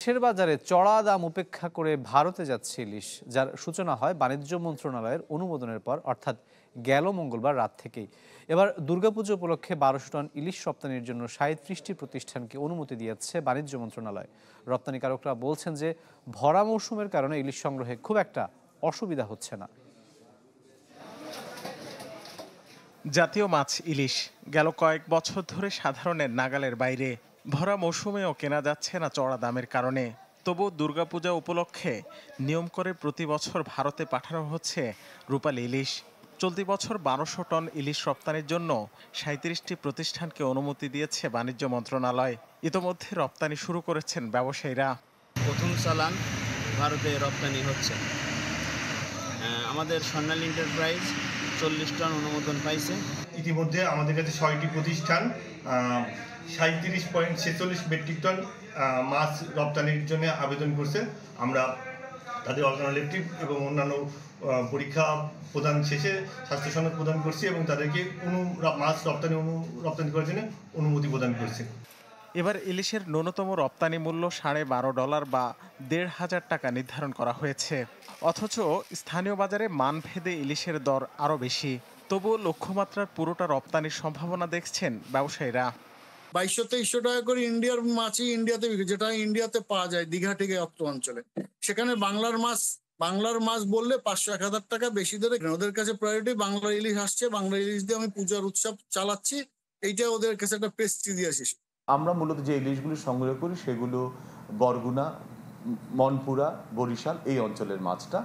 দেশের বাজারে চড়া দাম উপেক্ষা করে ভারতে যাচ্ছে ইলিশ, যার সূচনা হয় বাণিজ্য মন্ত্রণালয়ের অনুমোদনের পর, অর্থাৎ গেল মঙ্গলবার রাত থেকেই। এবার দুর্গাপুজো উপলক্ষে 1200 টন ইলিশ রপ্তানির জন্য 37টি প্রতিষ্ঠানকে অনুমতি দিয়েছে বাণিজ্য মন্ত্রণালয়। রপ্তানিকারকরা বলছেন যে ভরা মৌসুমের কারণে ইলিশ সংগ্রহে খুব একটা অসুবিধা হচ্ছে না। জাতীয় মাছ ইলিশ গেল কয়েক বছর ধরে সাধারণের নাগালের বাইরে। ভরা মৌসুমেও কেনা যাচ্ছে না চড়া দামের কারণে। তবু দুর্গাপূজা উপলক্ষে নিয়ম করে প্রতি বছর ভারতে পাঠানো হচ্ছে রূপালী ইলিশ। চলতি বছর 1200 টন ইলিশ রপ্তানির জন্য 37টি প্রতিষ্ঠানকে অনুমতি দিয়েছে বাণিজ্য মন্ত্রণালয়। ইতোমধ্যে রপ্তানি শুরু করেছেন ব্যবসায়ীরা। প্রথম চালান ভারতে রপ্তানি হচ্ছে। আমাদের স্বর্ণালী এন্টারপ্রাইজ 40 টন অনুমোদন পাইছে। ইতিমধ্যে আমাদের কাছে 6টি প্রতিষ্ঠান 37.46 মেট্রিক টন মাছ রপ্তানির জন্য আবেদন করছে। আমরা তাদের অল্টারনেটিভ এবং অন্যান্য পরীক্ষা প্রদান শেষে স্বাস্থ্য সনদ প্রদান করছি এবং তাদেরকে মাছ রপ্তানি করার জন্য অনুমতি প্রদান করছি। এবার ইলিশের ন্যূনতম রপ্তানি মূল্য $12.5 বা 1,500 টাকা নির্ধারণ করা হয়েছে। অথচ স্থানীয় বাজারে মানভেদে ইলিশের দর আরও বেশি। তবুও লক্ষ্যমাত্রার পুরোটা রপ্তানির সম্ভাবনা দেখছেন ব্যবসায়ীরা। 2200-2300 টাকা করে ইন্ডিয়ার মাছই ইন্ডিয়াতে বিক্রি, যেটা ইন্ডিয়াতে পাওয়া যায় দীঘা থেকে অত্ত অঞ্চলে। সেখানে বাংলার মাছ বললে 500-1000 টাকা বেশি ধরে। ওদের কাছে প্রায়োরিটি বাংলা ইলিশ আসছে, বাংলা ইলিশ দিয়ে আমি পূজার উৎসব চালাচ্ছি, এইটা ওদের কাছে একটা প্রেস্টিজিয়াস ইস্যু। আমরা মূলত যে ইলিশগুলো সংগ্রহ করি সেগুলো বরগুনা, মনপুরা, বরিশাল এই অঞ্চলের মাছটা,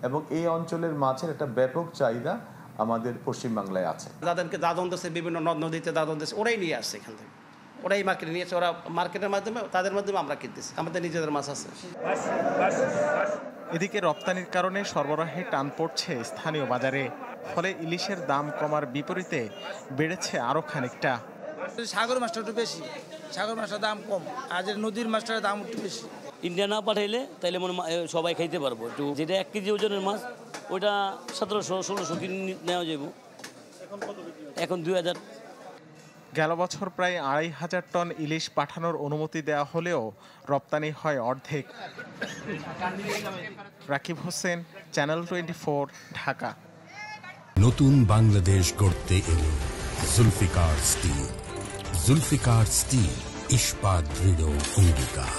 এবং এই অঞ্চলের মাছের একটা ব্যাপক চাহিদা আমাদের পশ্চিমবাংলায় আছে। যাদেরকে দাদন দেশে বিভিন্ন নদ নদীতে দাদন দেশে ওরাই নিয়ে আসছে, এখান থেকে ওরাই মার্কেটে নিয়েছে। ওরা মার্কেটের মাধ্যমে তাদের মাধ্যমে আমরা কিনতেছি, আমাদের নিজেদের মাছ আছে। এদিকে রপ্তানির কারণে সরবরাহে টান পড়ছে স্থানীয় বাজারে। ফলে ইলিশের দাম কমার বিপরীতে বেড়েছে আরও খানিকটা। সাগর মাছটা একটু বেশি, সাগর মাছটার দাম কম, আর নদীর মাছটার দাম একটু বেশি। ইন্ডিয়া না পাঠাইলে তাইলে সবাই খাইতে পারবো। একটু যেটা 1 কেজি ওজনের মাছ ওইটা 1700-1600 কিনে নেওয়া যাবে, এখন 2000। গেল বছর প্রায় 2500 টন ইলিশ পাঠানোর অনুমতি দেওয়া হলেও রপ্তানি হয় অর্ধেক। রাকিব হোসেন, চ্যানেল 24, ঢাকা। নতুন বাংলাদেশ গড়তে এলো জুলফিকার স্টিল। জুলফিকার স্টিল, ইস্পাত দৃঢ় অঙ্গীকার।